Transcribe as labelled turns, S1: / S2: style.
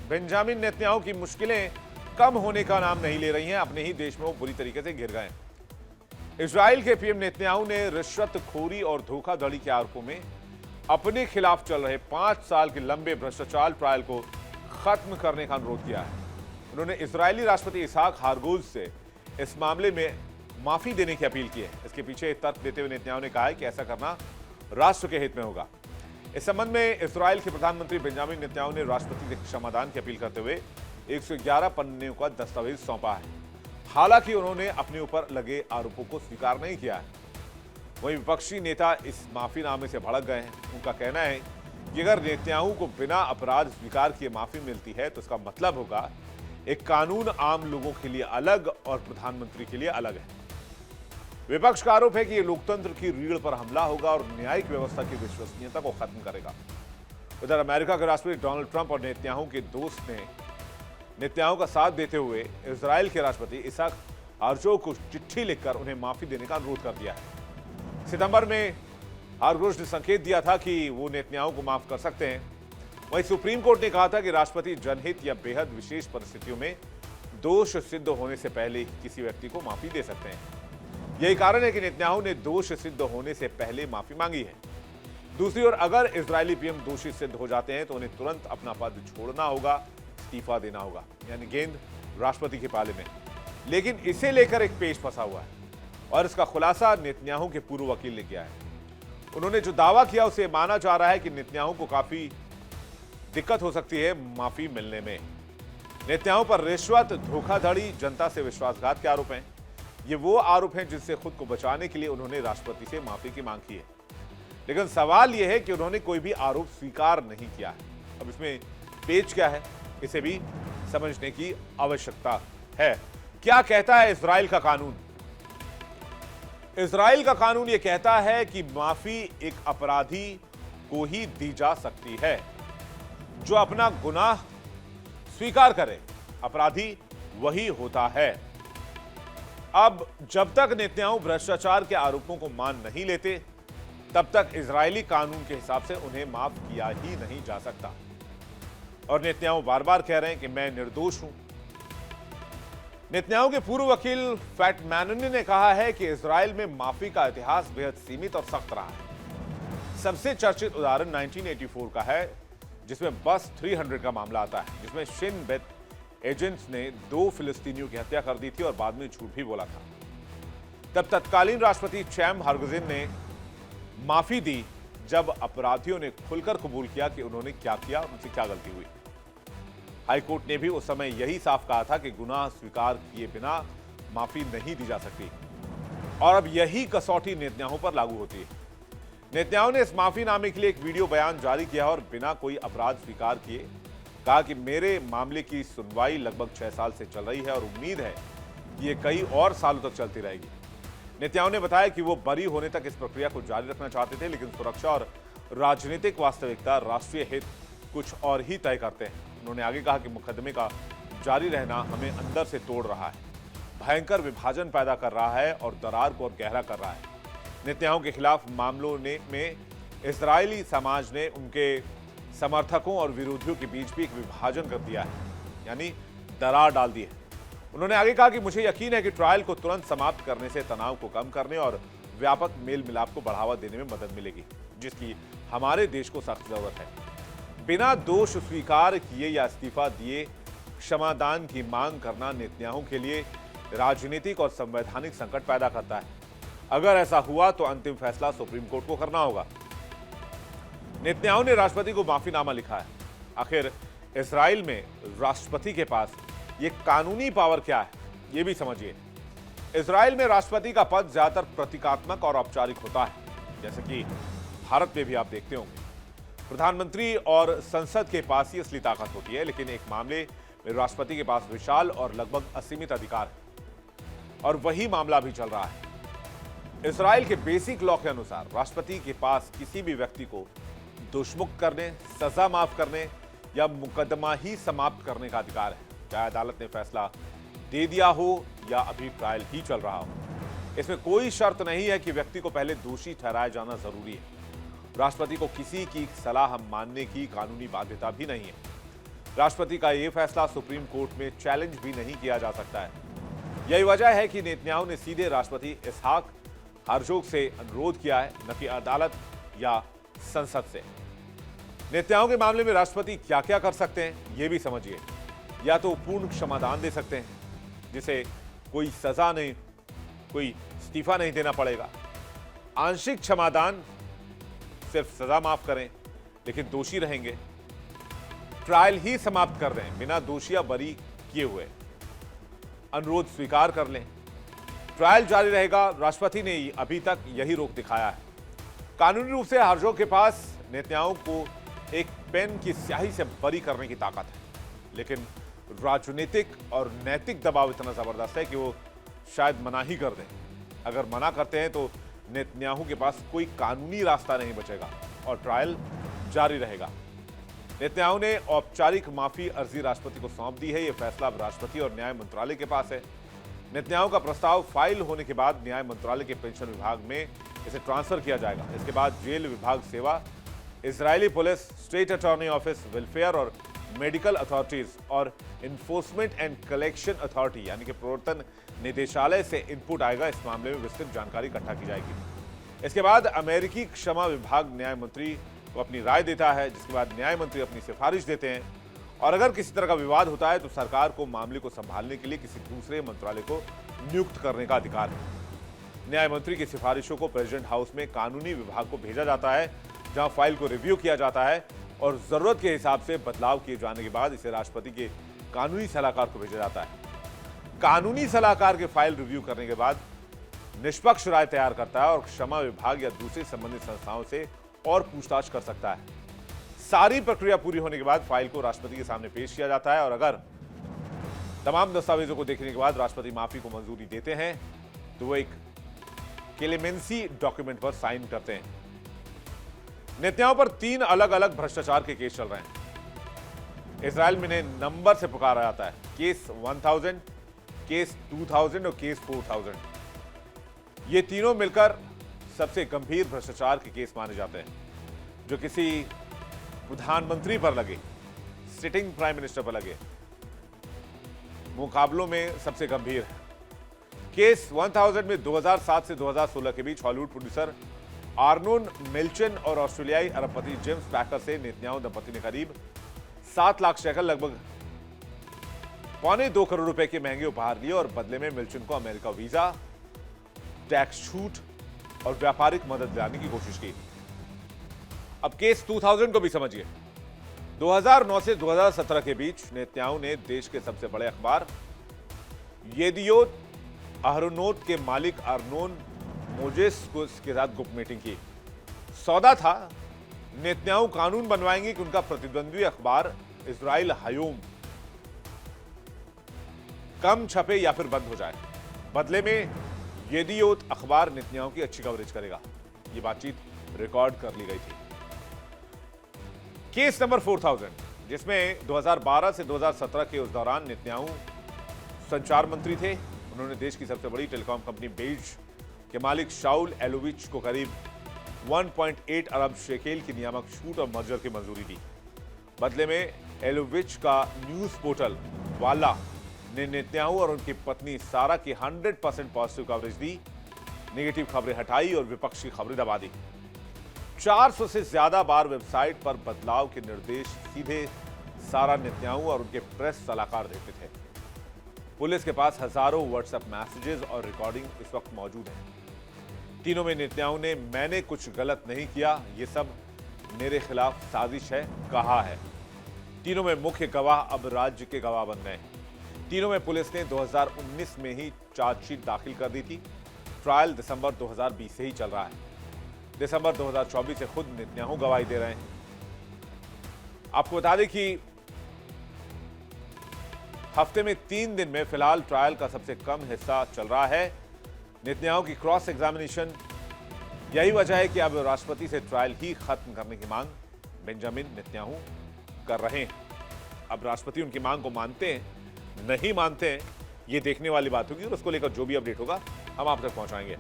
S1: Benjamin Netanyahu की मुश्किलें कम होने का नाम नहीं ले रही हैं। अपने ही देश में वो बुरी तरीके से घिर गए। इजराइल के पीएम नेतन्याहू ने रिश्वतखोरी और धोखाधड़ी के आरोपों में अपने खिलाफ चल रहे 5 साल के लंबे भ्रष्टाचार ट्रायल को खत्म करने का अनुरोध किया है। उन्होंने इजरायली राष्ट्रपति इसहाक हारगोज से इस मामले में माफी देने की अपील की है। इसके पीछे तर्क देते हुए नेतन्याहू ने कहा है कि ऐसा करना राष्ट्र के हित में होगा। इस संबंध में इजराइल के प्रधानमंत्री बेंजामिन नेतन्याहू ने राष्ट्रपति से क्षमादान की अपील करते हुए 111 पन्ने का दस्तावेज सौंपा है। हालांकि उन्होंने अपने ऊपर लगे आरोपों को स्वीकार नहीं किया है। वहीं विपक्षी नेता इस माफीनामे से भड़क गए हैं। उनका कहना है कि अगर नेतन्याहू को बिना अपराध स्वीकार किए माफी मिलती है तो इसका मतलब होगा एक कानून आम लोगों के लिए अलग और प्रधानमंत्री के लिए अलग है। विपक्ष का आरोप है कि यह लोकतंत्र की रीढ़ पर हमला होगा और न्यायिक व्यवस्था की विश्वसनीयता को खत्म करेगा। उधर अमेरिका के राष्ट्रपति डोनाल्ड ट्रंप और नेतन्याहू के दोस्त ने नेतन्याहू का साथ देते हुए इजराइल के राष्ट्रपति इसहाक हारगोज को चिट्ठी लिखकर उन्हें माफी देने का अनुरोध कर दिया है। सितंबर में हारगोज ने संकेत दिया था कि वो नेतन्याहू को माफ कर सकते हैं। वहीं सुप्रीम कोर्ट ने कहा था कि राष्ट्रपति जनहित या बेहद विशेष परिस्थितियों में दोष सिद्ध होने से पहले किसी व्यक्ति को माफी दे सकते हैं। यही कारण है कि नेतन्याहू ने दोष सिद्ध होने से पहले माफी मांगी है। दूसरी ओर अगर इजरायली पीएम दोषी सिद्ध हो जाते हैं तो उन्हें तुरंत अपना पद छोड़ना होगा, इस्तीफा देना होगा, यानी गेंद राष्ट्रपति के पाले में। लेकिन इसे लेकर एक पेच फंसा हुआ है और इसका खुलासा नेतन्याहू के पूर्व वकील ने किया है। उन्होंने जो दावा किया उसे माना जा रहा है कि नेतन्याहू को काफी दिक्कत हो सकती है माफी मिलने में। नेतन्याहू पर रिश्वत, धोखाधड़ी, जनता से विश्वासघात के आरोप हैं। ये वो आरोप हैं जिनसे खुद को बचाने के लिए उन्होंने राष्ट्रपति से माफी की मांग की है। लेकिन सवाल यह है कि उन्होंने कोई भी आरोप स्वीकार नहीं किया है। अब इसमें पेच क्या है, इसे भी समझने की आवश्यकता है। क्या कहता है इजराइल का कानून? इजराइल का कानून यह कहता है कि माफी एक अपराधी को ही दी जा सकती है जो अपना गुनाह स्वीकार करे। अपराधी वही होता है। अब जब तक नेतन्याहू भ्रष्टाचार के आरोपों को मान नहीं लेते तब तक इजरायली कानून के हिसाब से उन्हें माफ किया ही नहीं जा सकता। और नेतन्याहू बार बार कह रहे हैं कि मैं निर्दोष हूं। नेतन्याहू के पूर्व वकील फैट मैननी ने कहा है कि इजराइल में माफी का इतिहास बेहद सीमित और सख्त रहा है। सबसे चर्चित उदाहरण 1984 का है, जिसमें बस 300 का मामला आता है, जिसमें शिन बेत एजेंट्स ने 2 फिलिस्तीनियों की हत्या कर दी थी और बाद में झूठ भी बोला था। तब तत्कालीन राष्ट्रपति चैम हारगोजिन ने माफी दी जब अपराधियों ने खुलकर कबूल किया कि उन्होंने क्या किया, उनसे क्या गलती हुई। हाईकोर्ट ने भी उस समय यही साफ कहा था कि गुनाह स्वीकार किए बिना माफी नहीं दी जा सकती। और अब यही कसौटी नेतन्याहू पर लागू होती है। नेतन्याहू ने इस माफीनामे के लिए एक वीडियो बयान जारी किया और बिना कोई अपराध स्वीकार किए कहा कि मेरे मामले की सुनवाई लगभग 6 साल से चल रही है और उम्मीद है कि ये कई और सालों तक चलती रहेगी। नेतन्याहू ने बताया कि वो बरी होने तक इस प्रक्रिया को जारी रखना चाहते थे, लेकिन सुरक्षा और राजनीतिक वास्तविकता, राष्ट्रीय हित कुछ और ही तय करते हैं। उन्होंने आगे कहा कि मुकदमे का जारी रहना हमें अंदर से तोड़ रहा है, भयंकर विभाजन पैदा कर रहा है और दरार को और गहरा कर रहा है। नेतन्याहू के खिलाफ मामलों में इजरायली समाज ने उनके समर्थकों और विरोधियों के बीच भी एक विभाजन कर दिया है, यानी दरार डाल दी है। उन्होंने आगे कहा कि मुझे यकीन है कि ट्रायल को तुरंत समाप्त करने से तनाव को कम करने और व्यापक मेल मिलाप को बढ़ावा देने में मदद मिलेगी, जिसकी हमारे देश को सख्त जरूरत है। बिना दोष स्वीकार किए या इस्तीफा दिए क्षमादान की मांग करना नेतन्याहू के लिए राजनीतिक और संवैधानिक संकट पैदा करता है। अगर ऐसा हुआ तो अंतिम फैसला सुप्रीम कोर्ट को करना होगा। नेतन्याहू ने राष्ट्रपति को माफीनामा लिखा है। आखिर इजराइल में राष्ट्रपति के पास ये कानूनी पावर क्या है, ये भी समझिए। इजराइल में राष्ट्रपति का पद ज्यादातर प्रतीकात्मक और औपचारिक होता है, जैसे कि भारत में भी आप देखते होंगे। प्रधानमंत्री और संसद के पास ही असली ताकत होती है, लेकिन एक मामले में राष्ट्रपति के पास विशाल और लगभग असीमित अधिकार है और वही मामला भी चल रहा है। इजराइल के बेसिक लॉ के अनुसार राष्ट्रपति के पास किसी भी व्यक्ति को दोषमुक्त करने, सजा माफ करने या मुकदमा ही समाप्त करने का अधिकार है, चाहे अदालत ने फैसला दे दिया हो या अभी ट्रायल ही चल रहा हो। इसमें कोई शर्त नहीं है कि व्यक्ति को पहले दोषी ठहराया जाना जरूरी है। राष्ट्रपति को किसी की सलाह मानने की कानूनी बाध्यता भी नहीं है। राष्ट्रपति का यह फैसला सुप्रीम कोर्ट में चैलेंज भी नहीं किया जा सकता है। यही वजह है कि नेतन्याहू ने सीधे राष्ट्रपति इसहाक हर्जोग से अनुरोध किया है, न कि अदालत या संसद से। नेतन्याहू के मामले में राष्ट्रपति क्या क्या कर सकते हैं, यह भी समझिए। या तो पूर्ण क्षमादान दे सकते हैं, जिसे कोई सजा नहीं, कोई इस्तीफा नहीं देना पड़ेगा। आंशिक क्षमादान, सिर्फ सजा माफ करें लेकिन दोषी रहेंगे। ट्रायल ही समाप्त कर दें बिना दोषिया बरी किए हुए, अनुरोध स्वीकार कर लें। ट्रायल जारी रहेगा। राष्ट्रपति ने अभी तक यही रोक दिखाया है। कानूनी रूप से हर्जोग के पास नेतन्याहू को एक पेन की स्याही से बरी करने की ताकत है, लेकिन राजनीतिक और नैतिक दबाव इतना जबरदस्त है कि वो शायद मना ही कर दें। अगर मना करते हैं तो नेतन्याहू के पास कोई कानूनी रास्ता नहीं बचेगा और ट्रायल जारी रहेगा। नेतन्याहू ने औपचारिक माफी अर्जी राष्ट्रपति को सौंप दी है। यह फैसला अब राष्ट्रपति और न्याय मंत्रालय के पास है। नेतन्याहू का प्रस्ताव फाइल होने के बाद न्याय मंत्रालय के पेंशन विभाग में इसे ट्रांसफर किया जाएगा। इसके बाद जेल विभाग सेवा, Israeli police, state attorney office, welfare और मेडिकल अथॉरिटीज और इन्फोर्समेंट एंड कलेक्शन अथॉरिटी यानी कि प्रवर्तन निदेशालय से इनपुट आएगा। इस मामले में विस्तृत जानकारी इकट्ठा की जाएगी। इसके बाद अमेरिकी क्षमा विभाग न्याय मंत्री को अपनी राय देता है, जिसके बाद न्याय मंत्री अपनी सिफारिश देते हैं और अगर किसी तरह का विवाद होता है तो सरकार को मामले को संभालने के लिए किसी दूसरे मंत्रालय को नियुक्त करने का अधिकार है। न्याय मंत्री की सिफारिशों को प्रेसिडेंट हाउस में कानूनी विभाग को भेजा जाता है, जहां फाइल को रिव्यू किया जाता है और जरूरत के हिसाब से बदलाव किए जाने के बाद इसे राष्ट्रपति के कानूनी सलाहकार को भेजा जाता है। कानूनी सलाहकार के फाइल रिव्यू करने के बाद निष्पक्ष राय तैयार करता है और क्षमा विभाग या दूसरी संबंधित संस्थाओं से और पूछताछ कर सकता है। सारी प्रक्रिया पूरी होने के बाद फाइल को राष्ट्रपति के सामने पेश किया जाता है और अगर तमाम दस्तावेजों को देखने के बाद राष्ट्रपति माफी को मंजूरी देते हैं तो वो एक क्लेमेंसी डॉक्यूमेंट पर साइन करते हैं। नेतन्याहू पर 3 अलग अलग भ्रष्टाचार के केस चल रहे हैं। इजराइल में इन्हें नंबर से पुकारा जाता है, केस 1000, केस 2000 और केस 4000। ये तीनों मिलकर सबसे गंभीर भ्रष्टाचार के केस माने जाते हैं, जो किसी प्रधानमंत्री पर लगे, सिटिंग प्राइम मिनिस्टर पर लगे, मुकाबलों में सबसे गंभीर है। केस 1000 में 2007 से 2016 के बीच हॉलीवुड प्रोड्यूसर आर्नोन मिल्चन और ऑस्ट्रेलियाई अरबपति जेम्स पैकर से नेतन्याहू दंपति ने करीब 7 लाख शेकल, लगभग 1.25 करोड़ रुपए के महंगे उपहार लिए और बदले में मिल्चन को अमेरिका वीजा, टैक्स छूट और व्यापारिक मदद दिलाने की कोशिश की। अब केस 2000 को भी समझिए। 2009 से 2017 के बीच नेतन्याहू ने देश के सबसे बड़े अखबार येदियोत अहरोनोत के मालिक आर्नोन मोजेस के साथ गुप्त मीटिंग की। सौदा था, नेतन्याहू कानून बनवाएंगे कि उनका प्रतिद्वंदी अखबार इजराइल हायोम कम छपे या फिर बंद हो जाए। बदले में येदियोत अखबार नेतन्याहू की अच्छी कवरेज करेगा। यह बातचीत रिकॉर्ड कर ली गई थी। केस नंबर 4000, जिसमें 2012 से 2017 के उस दौरान नेतन्याहू संचार मंत्री थे। उन्होंने देश की सबसे बड़ी टेलीकॉम कंपनी बेज के मालिक शाउल एलोविच को करीब 1.8 अरब शेकेल की नियामक छूट और मर्जर की मंजूरी दी। बदले में एलोविच का न्यूज पोर्टल वाला ने नेतन्याहू और उनकी पत्नी सारा की 100% पॉजिटिव कवरेज दी, नेगेटिव खबरें हटाई और विपक्ष की खबरें दबा दी। 400 से ज्यादा बार वेबसाइट पर बदलाव के निर्देश सीधे सारा नेतन्याहू और उनके प्रेस सलाहकार देते थे। पुलिस के पास हजारों व्हाट्सएप मैसेजेस और रिकॉर्डिंग इस वक्त मौजूद है। तीनों में नेतन्याहू ने मैंने कुछ गलत नहीं किया, ये सब मेरे खिलाफ साजिश है कहा है। तीनों में मुख्य गवाह अब राज्य के गवाह बन गए। तीनों में पुलिस ने 2019 में ही चार्जशीट दाखिल कर दी थी। ट्रायल दिसंबर 2020 से ही चल रहा है। दिसंबर 2024 से खुद नेतन्याहू गवाही दे रहे हैं। आपको बता दें कि हफ्ते में 3 दिन में फिलहाल ट्रायल का सबसे कम हिस्सा चल रहा है। नेतन्याहू की क्रॉस एग्जामिनेशन, यही वजह है कि अब राष्ट्रपति से ट्रायल ही खत्म करने की मांग बेंजामिन नेतन्याहू कर रहे हैं। अब राष्ट्रपति उनकी मांग को मानते हैं, नहीं मानते हैं, ये देखने वाली बात होगी और उसको लेकर जो भी अपडेट होगा हम आप तक पहुंचाएंगे।